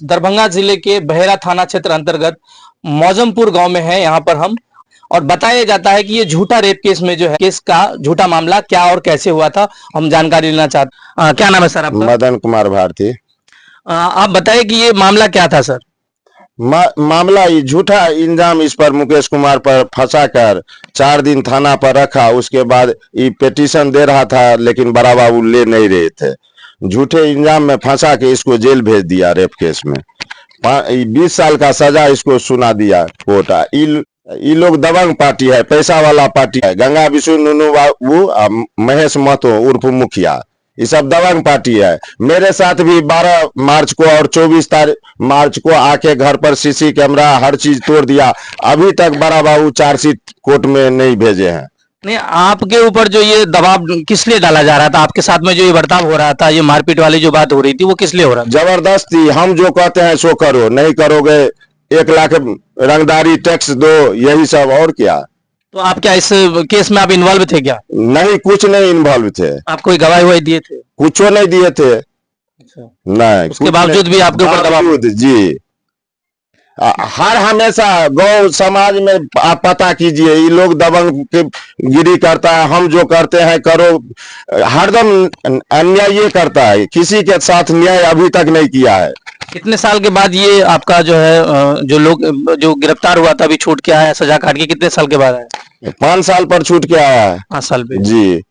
दरभंगा जिले के बहेरा थाना क्षेत्र अंतर्गत मौजमपुर गांव में है। यहाँ पर हम और बताया जाता है कि ये झूठा रेप केस में जो है केस का झूठा मामला क्या और कैसे हुआ था, हम जानकारी लेना चाहते हैं। क्या नाम है सर आपका? मदन कुमार भारती। आप बताइए कि ये मामला क्या था सर? मामला ये झूठा इल्जाम इस पर मुकेश कुमार पर फंसाकर 4 दिन थाना पर रखा। उसके बाद ये पिटीशन दे रहा था लेकिन बड़ा बाबू ले नहीं रहे थे। झूठे इल्जाम में फंसा के इसको जेल भेज दिया रेप केस में। 20 साल का सजा इसको सुना दिया कोर्ट। ये लोग दबंग पार्टी है, पैसा वाला पार्टी है। गंगा विष्णु नुनू बाबू महेश महतो उर्फ मुखिया, ये सब दबंग पार्टी है। मेरे साथ भी 12 मार्च को और 24 मार्च को आके घर पर सीसी कैमरा हर चीज तोड़ दिया। अभी तक बड़ा बाबू चार्जशीट कोर्ट में नहीं भेजे हैं। नहीं, आपके ऊपर जो ये दबाव किस लिए डाला जा रहा था? आपके साथ में जो ये बर्ताव हो रहा था, ये मारपीट वाली जो बात हो रही थी, वो किस लिए हो रहा था? जबरदस्ती। हम जो कहते हैं सो करो, नहीं करोगे 1 लाख रंगदारी टैक्स दो, यही सब। और क्या? तो आप क्या इस केस में आप इन्वॉल्व थे क्या? नहीं, कुछ नहीं इन्वॉल्व थे। आप कोई गवाही वही दिए थे? कुछ नहीं दिए थे। अच्छा। नहीं, उसके बावजूद भी आपके ऊपर दबाव? जी। हर हमेशा गौ समाज में आप पता कीजिए, ये लोग दबंग के गिरी करता है। हम जो करते हैं करो, हरदम अन्याय करता है। किसी के साथ न्याय अभी तक नहीं किया है। कितने साल के बाद ये आपका जो है जो लोग जो गिरफ्तार हुआ था अभी छूट के आया, सजा काट के कितने साल के बाद आया? 5 साल पर छूट के आया है। 5 साल पे जी।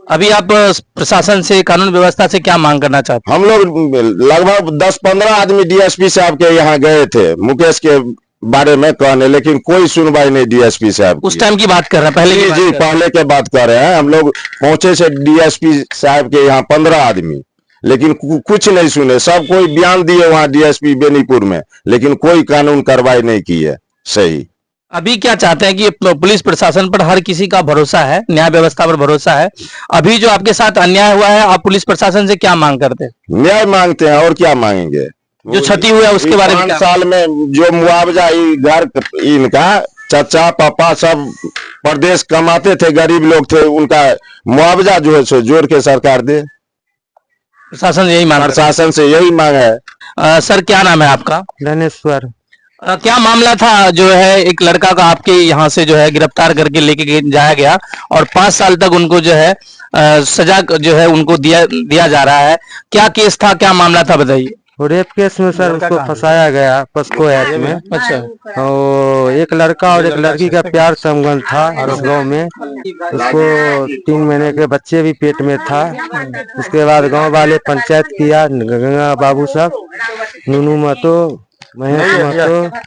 अभी आप प्रशासन से, कानून व्यवस्था से क्या मांग करना चाहते हैं? हम लोग लगभग 10-15 आदमी डीएसपी साहब के यहाँ गए थे मुकेश के बारे में कहने, लेकिन कोई सुनवाई नहीं डीएसपी साहब। उस टाइम की बात कर रहे हैं? पहले की जी, पहले के बात कर रहे हैं। हम लोग पहुंचे से डीएसपी साहब के यहाँ 15 आदमी, लेकिन कुछ नहीं सुने। सब कोई बयान दिए वहाँ डीएसपी बेनीपुर में, लेकिन कोई कानून कार्रवाई नहीं की है सही। अभी क्या चाहते हैं कि पुलिस प्रशासन पर हर किसी का भरोसा है, न्याय व्यवस्था पर भरोसा है। अभी जो आपके साथ अन्याय हुआ है, आप पुलिस प्रशासन से क्या मांग करते हैं? न्याय मांगते हैं, और क्या मांगेंगे? जो क्षति हुआ है उसके बारे में 5 साल में जो मुआवजा, घर इनका चाचा पापा सब प्रदेश कमाते थे, गरीब लोग थे, उनका मुआवजा जो है सो जोड़ के सरकार दे। प्रशासन यही मांग, प्रशासन से यही मांग है। सर क्या नाम है आपका? धनेश्वर। क्या मामला था जो है एक लड़का का आपके यहाँ से जो है गिरफ्तार करके लेके जाया गया और 5 साल तक उनको जो है सजा जो है उनको दिया जा रहा है? क्या केस था, क्या मामला था, बताइए। रेप केस में सर उसको फंसाया गया पस्को एक्ट में। अच्छा। और एक लड़का और एक लड़की का प्यार संबंध था इस गाँव में। उसको 3 महीने के बच्चे भी पेट में था। उसके बाद गांव वाले पंचायत किया, गंगा बाबू साहब, नुनू महतो, महेश महतो,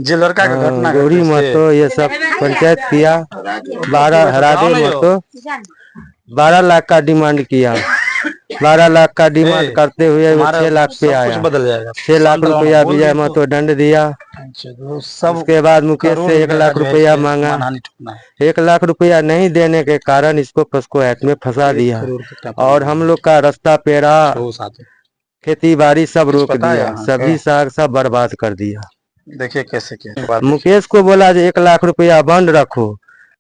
जो लड़का का घटना गौरी महतो, ये सब पंचायत किया। 12 हरादे महतो 12 लाख का डिमांड किया। 12 लाख का डिमांड करते हुए 6 लाख पे आया। 6 लाख रुपया विजय महतो दंड दिया। उसके बाद मुकेश से 1 लाख रुपया मांगा। 1 लाख रुपया नहीं देने के कारण इसको पस्को एक्ट में फंसा दिया और हम लोग का रास्ता पेड़ा, खेती बाड़ी सब रोक दिया। सभी साग सब बर्बाद कर दिया। देखिए कैसे क्या। मुकेश को बोला 1 लाख रुपया बंद रखो,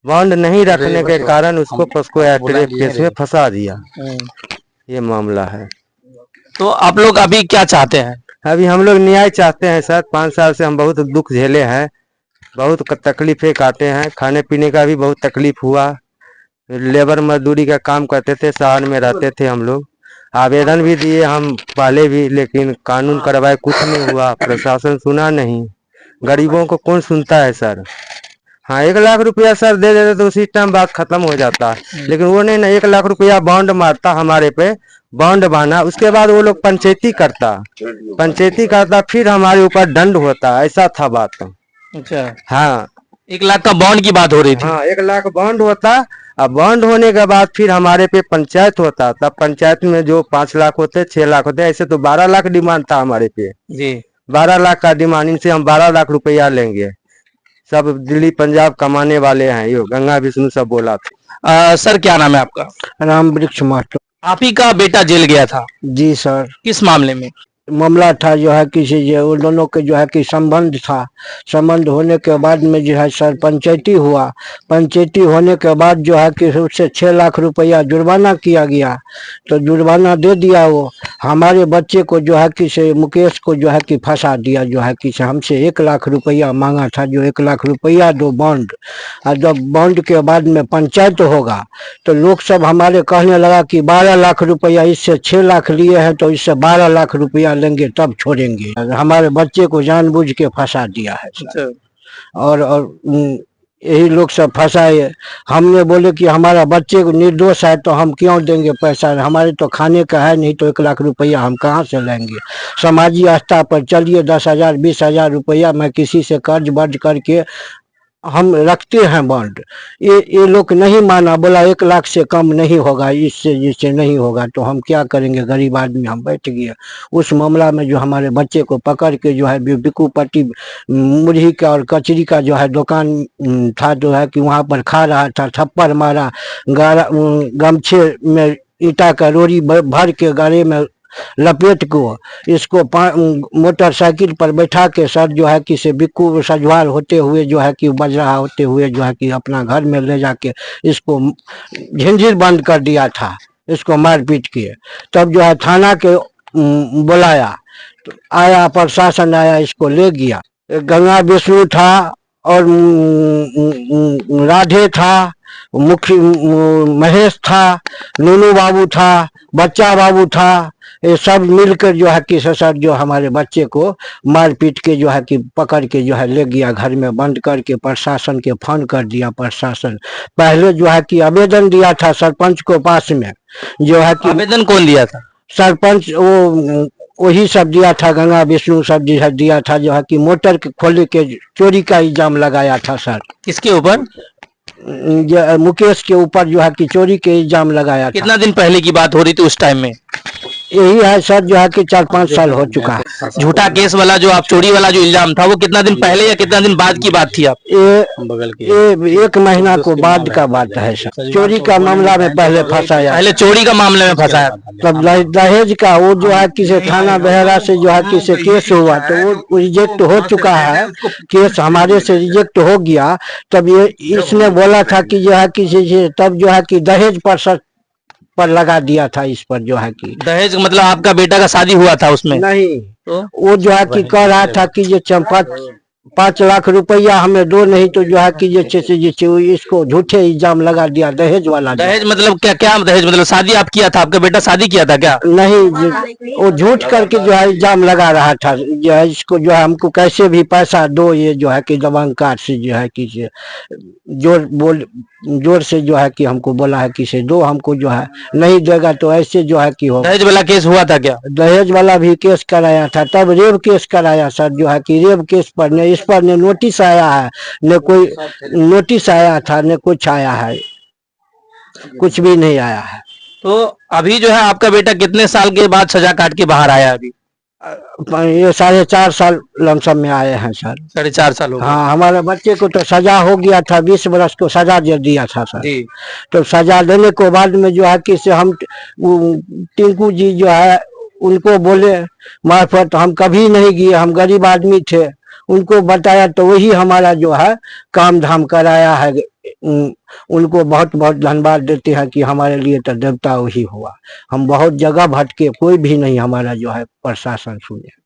बंद नहीं रखने के कारण उसको पस्को एक्ट रेप केस में फंसा दिया। ये मामला है। तो आप लोग अभी क्या चाहते हैं? अभी हम लोग न्याय चाहते हैं सर। 5 साल से हम बहुत दुख झेले हैं, बहुत तकलीफें काटे हैं। खाने पीने का भी बहुत तकलीफ हुआ। लेबर मजदूरी का काम करते थे, शहर में रहते थे हम लोग। आवेदन भी दिए हम पहले भी, लेकिन कानून कार्रवाई कुछ नहीं हुआ। प्रशासन सुना नहीं। गरीबों को कौन सुनता है सर? हाँ, 1 लाख रुपया सर दे देते तो उसी टाइम बात खत्म हो जाता, लेकिन वो नहीं ना। 1 लाख रुपया बॉन्ड मारता हमारे पे, बॉन्ड बांधा। उसके बाद वो लोग पंचायती करता, फिर हमारे ऊपर दंड होता। ऐसा था बात। अच्छा। हाँ, 1 लाख का बॉन्ड की बात हो रही थी। हाँ, 1 लाख बॉन्ड होता। अब बॉन्ड होने के बाद फिर हमारे पे पंचायत होता। तब पंचायत में जो 5 लाख होते, 6 लाख होते, ऐसे तो 12 लाख डिमांड था हमारे पे जी। 12 लाख का डिमांड। इनसे हम 12 लाख रुपया लेंगे। सब दिल्ली पंजाब कमाने वाले हैं, यो गंगा विष्णु सब बोला था। सर क्या नाम है आपका? राम वृक्ष महतो। आप ही का बेटा जेल गया था? जी सर। किस मामले में? मामला था जो है किसी जो उन दोनों के जो है कि संबंध था। संबंध होने के बाद में जो है सर पंचायती हुआ। पंचायती होने के बाद जो है कि उससे 6 लाख रुपया जुर्माना किया गया। तो जुर्माना दे दिया वो। हमारे बच्चे को जो है कि से मुकेश को जो है कि फंसा दिया। जो है कि से हमसे 1 लाख रुपया मांगा था, जो 1 लाख रुपया 2 बॉन्ड। और जब बॉन्ड के बाद में पंचायत होगा तो लोग सब हमारे कहने लगा कि 12 लाख रुपया, इससे 6 लाख लिए हैं तो इससे 12 लाख रुपया लेंगे तब छोड़ेंगे। हमारे बच्चे को जानबूझ के फंसा दिया है सर। और यही लोग सब फंसाए। हमने बोले कि हमारा बच्चे को निर्दोष है तो हम क्यों देंगे पैसा, हमारे तो खाने का है नहीं, तो 1 लाख रुपया हम कहाँ से लेंगे। समाजी आस्था पर चलिए 10,000 20,000 रुपया मैं किसी से कर्ज वर्ज करके हम रखते हैं बॉन्ड। ये लोग नहीं माना, बोला 1 लाख से कम नहीं होगा, इससे नहीं होगा। तो हम क्या करेंगे, गरीब आदमी हम बैठ गए। उस मामला में जो हमारे बच्चे को पकड़ के जो है बिकूपट्टी मुरही का और कचरी का जो है दुकान था, जो है कि वहाँ पर खा रहा था। थप्पड़ मारा, गमछे में ईटा का रोड़ी भर के गाड़ी में लपेट को इसको मोटरसाइकिल पर बैठा के सर जो है कि से बिक्कू सजवाल होते हुए जो है कि बजरा होते हुए जो है कि अपना घर में ले जाके इसको झंझीर बंद कर दिया था, इसको मारपीट किए। तब जो है थाना के बुलाया, तो आया प्रशासन आया, इसको ले गया। गंगा विष्णु था और राधे था, मुखी महेश था, नूनू बाबू था, बच्चा बाबू था। ये सब मिलकर जो है कि सर जो हमारे बच्चे को मारपीट के जो है कि पकड़ के जो है ले गया, घर में बंद करके प्रशासन के फोन कर दिया। प्रशासन पहले जो है कि आवेदन दिया था सरपंच को पास में, जो है कि आवेदन कौन दिया था? सरपंच वही सब दिया था, गंगा विष्णु सब दिया था। जो है कि मोटर के खोले के चोरी का इल्जाम लगाया था सर। किसके ऊपर? मुकेश के ऊपर जो है कि चोरी के इल्जाम लगाया था। कितना दिन पहले की बात हो रही थी उस टाइम में? यही है सर, जो है कि 4-5 साल हो चुका है। झूठा केस वाला जो आप चोरी वाला जो इल्जाम था वो कितना दिन पहले या कितना दिन बाद की बात थी? आप ये 1 महीना को बाद का बात है सर। चोरी का मामला में पहले फंसाया, पहले चोरी का मामले में फंसाया। तब दहेज का वो जो है किसी थाना बहरा से जो है किसी केस हुआ तो वो रिजेक्ट हो चुका है। केस हमारे से रिजेक्ट हो गया। तब ये इसने बोला था कि जो है किसी से, तब जो है कि दहेज पर लगा दिया था इस पर जो है कि दहेज मतलब आपका बेटा का शादी हुआ था उसमें? नहीं, तो वो जो है कि कह रहा था कि ये 5 लाख रुपया हमें दो, नहीं तो जो है कि ये इसको झूठे इल्जाम लगा दिया दहेज वाला। दहेज मतलब क्या क्या दहेज मतलब शादी आप किया था? आपका बेटा शादी किया था क्या? नहीं, वो झूठ करके जो है इल्जाम लगा रहा था। जो है इसको जो है हमको कैसे भी पैसा दो, ये जो है कि दबंगकार से जो है कि जोर से जो है कि हमको बोला है कि से दो, हमको जो है नहीं देगा तो ऐसे जो है कि हो। दहेज वाला केस हुआ था क्या? दहेज वाला भी केस कराया था। तब रेप केस कराया सर, जो है कि रेप केस पर ने इस पर ने नोटिस आया है, न कोई नोटिस आया था न कुछ आया है, कुछ भी नहीं आया है। तो अभी जो है आपका बेटा कितने साल के बाद सजा काट के बाहर आया? अभी ये 4.5 साल लमसम में आए हैं सर। 4.5 साल हो गए। हाँ, हमारे बच्चे को तो सजा हो गया था, 20 वर्ष को सजा दे दिया था सर जी। तो सजा देने के बाद में जो है कि से हम टिंकू जी जो है उनको बोले मार्फत, हम कभी नहीं गए, हम गरीब आदमी थे, उनको बताया तो वही हमारा जो है काम धाम कराया है। उनको बहुत बहुत धन्यवाद देते हैं कि हमारे लिए तो देवता वही हुआ। हम बहुत जगह भटके, कोई भी नहीं हमारा जो है प्रशासन सुने।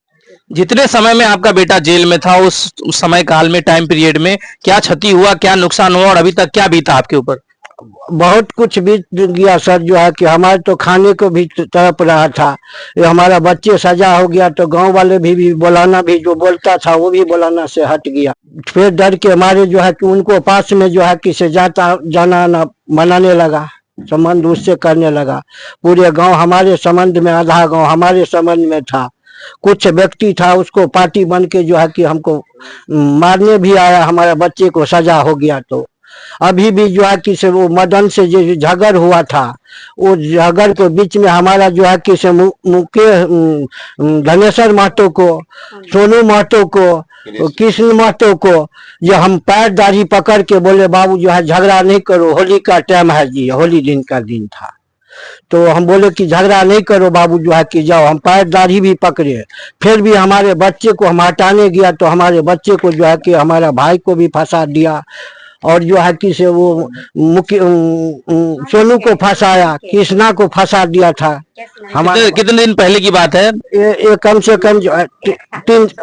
जितने समय में आपका बेटा जेल में था उस समय काल में, टाइम पीरियड में क्या क्षति हुआ, क्या नुकसान हुआ और अभी तक क्या बीता आपके ऊपर? बहुत कुछ बीत गया सर, जो है कि हमारे तो खाने को भी तड़प रहा था। ये हमारा बच्चे सजा हो गया तो गांव वाले भी बुलाना भी जो बोलता था वो भी बुलाना से हट गया। फिर डर के हमारे जो है कि उनको पास में जो है कि से जाना ना बनाने लगा, संबंध उससे करने लगा। पूरे गांव हमारे संबंध में, आधा गांव हमारे संबंध में था। कुछ व्यक्ति था उसको पार्टी बन के जो है कि हमको मारने भी आया। हमारे बच्चे को सजा हो गया तो अभी भी जो है कि से वो मदन से जो झगड़ हुआ था, वो झगड़ के बीच में हमारा जो है कि से धनेश्वर महतो को, सोनू महतो को, कृष्ण महतो को जो हम पैर दाढ़ी पकड़ के बोले बाबू जो है झगड़ा नहीं करो, होली का टाइम है जी, होली दिन का दिन था। तो हम बोले कि झगड़ा नहीं करो बाबू, जो है कि जाओ। हम पैर दाढ़ी भी पकड़े, फिर भी हमारे बच्चे को हम हटाने गया तो हमारे बच्चे को जो है कि हमारा भाई को भी फंसा दिया, और जो है कि से वो सोनू को फंसाया, कृष्णा को फंसा दिया था। हमारे कितने दिन पहले की बात है? ये कम से कम जो है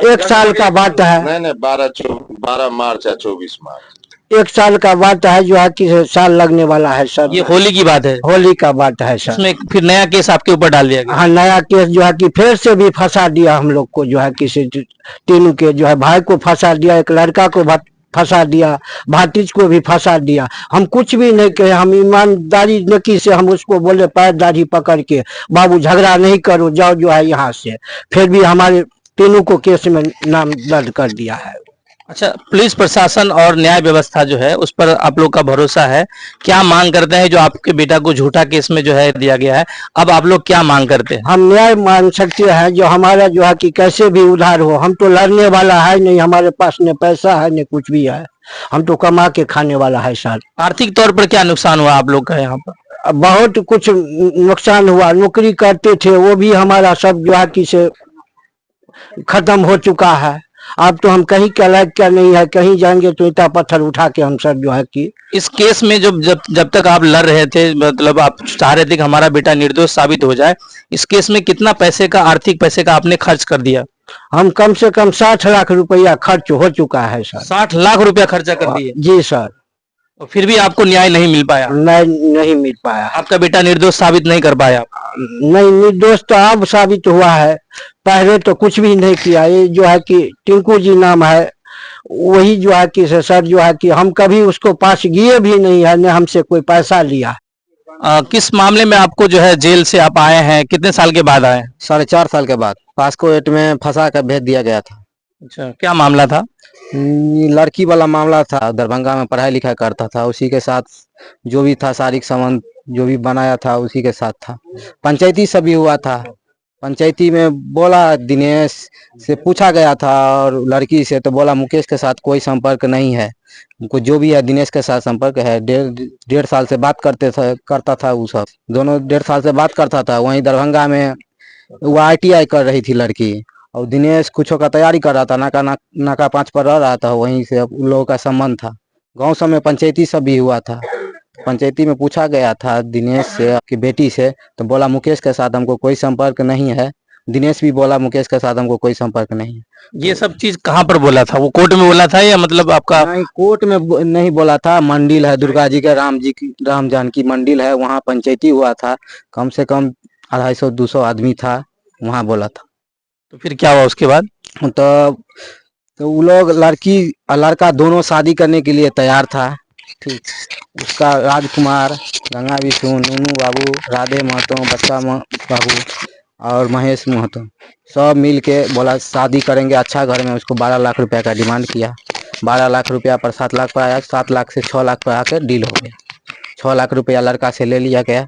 1 साल का बात है। नहीं 12 मार्च या 24 मार्च, 1 साल का बात है, जो है कि साल लगने वाला है सर। ये होली की बात है? होली का बात है सर। उसमें फिर नया केस आपके ऊपर डाल दिया गया? हाँ, नया केस जो है कि फिर से भी फंसा दिया हम लोग को, जो है किसी तीनों के, जो है भाई को फंसा दिया, एक लड़का को फंसा दिया, भातीज को भी फंसा दिया। हम कुछ भी नहीं कहे, हम ईमानदारी नकी से हम उसको बोले पैर दाढ़ी पकड़ के, बाबू झगड़ा नहीं करो, जाओ जो है यहाँ से। फिर भी हमारे तीनों को केस में नाम दर्ज कर दिया है। अच्छा, पुलिस प्रशासन और न्याय व्यवस्था जो है उस पर आप लोग का भरोसा है? क्या मांग करते हैं? जो आपके बेटा को झूठा केस में जो है दिया गया है, अब आप लोग क्या मांग करते हैं? हम न्याय मांग सकते हैं, जो हमारा जो है कि कैसे भी उधार हो। हम तो लड़ने वाला है नहीं, हमारे पास न पैसा है न कुछ भी है, हम तो कमा के खाने वाला है सर। आर्थिक तौर पर क्या नुकसान हुआ आप लोग का यहाँ पर? बहुत कुछ नुकसान हुआ। नौकरी करते थे वो भी हमारा सब जो है कि से खत्म हो चुका है। अब तो हम कहीं क्या लायक क्या नहीं है, कहीं जाएंगे तो ईटा पत्थर उठा के हम सब जो है कि। इस केस में जब तक आप लड़ रहे थे, मतलब आप चाह रहे थे कि हमारा बेटा निर्दोष साबित हो जाए, इस केस में कितना पैसे का, आर्थिक पैसे का आपने खर्च कर दिया? हम कम से कम 60 लाख रुपया खर्च हो चुका है सर। 60 लाख रुपया खर्चा कर दिए? जी सर। और फिर भी आपको न्याय नहीं मिल पाया? नहीं मिल पाया। आपका बेटा निर्दोष साबित नहीं कर पाया? नहीं, निर्दोष तो अब साबित हुआ है, पहले तो कुछ भी नहीं किया। ये जो है कि टिंकू जी नाम है, वही जो है कि सर जो है कि हम कभी उसको पास गए भी नहीं है, न हमसे कोई पैसा लिया। किस मामले में आपको जो है जेल से आप आए हैं? कितने साल के बाद आए? 4.5 साल के बाद पास्को एट में फंसा कर भेज दिया गया था। अच्छा, क्या मामला था? लड़की वाला मामला था, दरभंगा में पढ़ाई लिखाई करता था, उसी के साथ जो भी था शारीरिक संबंध जो भी बनाया था उसी के साथ था। पंचायती सब भी हुआ था, पंचायती में बोला, दिनेश से पूछा गया था और लड़की से तो बोला मुकेश के साथ कोई संपर्क नहीं है, उनको जो भी है दिनेश के साथ संपर्क है। 1.5 साल से बात करता था वो सब, दोनों 1.5 साल से बात करता था। वहीं दरभंगा में वो ITI कर रही थी लड़की, और दिनेश कुछ का तैयारी कर रहा था, नाका 5 पर रह रहा था, वहीं से उन लोगों का संबंध था। गांव सब में पंचायती सब भी हुआ था, पंचायती में पूछा गया था दिनेश से कि बेटी से, तो बोला मुकेश के साथ हमको कोई संपर्क नहीं है। दिनेश भी बोला मुकेश के साथ हमको कोई संपर्क नहीं है। ये सब चीज कहाँ पर बोला था? वो कोर्ट में बोला था या मतलब आपका? नहीं, कोर्ट में नहीं बोला था, मंदिर है दुर्गा जी के, राम जानकी मंदिर है, वहाँ पंचायती हुआ था, कम से कम 250-200 आदमी था, वहाँ बोला था। तो फिर क्या हुआ उसके बाद? तो वो लोग लड़की और लड़का दोनों शादी करने के लिए तैयार था। ठीक, उसका राजकुमार, गंगा विष्णु, नूनू बाबू, राधे महतो, बच्चा बाबू और महेश महतो सब मिल के बोला शादी करेंगे अच्छा घर में। उसको 12 लाख रुपया का डिमांड किया, 12 लाख रुपया पर 7 लाख पर आया, 7 लाख से 6 लाख पर आकर डील हो गया। 6 लाख रुपया लड़का से ले लिया गया,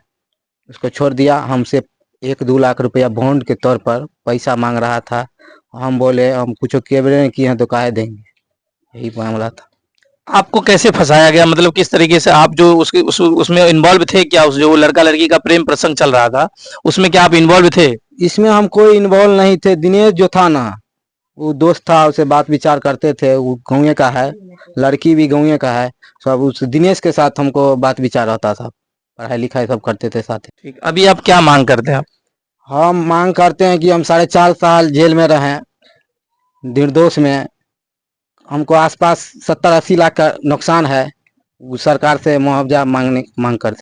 उसको छोड़ दिया। हमसे 1-2 लाख रुपया बॉन्ड के तौर पर पैसा मांग रहा था। हम बोले हम कुछ केवरे नहीं किए हैं तो काहे देंगे, यही मामला था। आपको कैसे फंसाया गया? मतलब किस तरीके से आप जो उसमें इन्वॉल्व थे क्या? उस जो लड़का लड़की का प्रेम प्रसंग चल रहा था उसमें क्या आप इन्वॉल्व थे? इसमें हम कोई इन्वॉल्व नहीं थे। दिनेश जो था ना, वो दोस्त था, उसे बात विचार करते थे, वो गाँव का है, लड़की भी गाँव का है, सब उस दिनेश के साथ हमको बात विचार होता था, पढ़ाई लिखाई सब करते थे साथ। ठीक, अभी आप क्या मांग करते हैं आप? हम मांग करते हैं कि हम 4.5 साल जेल में रहें निर्दोष में। हमको आसपास 70-80 लाख का नुकसान है, सरकार से मुआवजा मांग करते।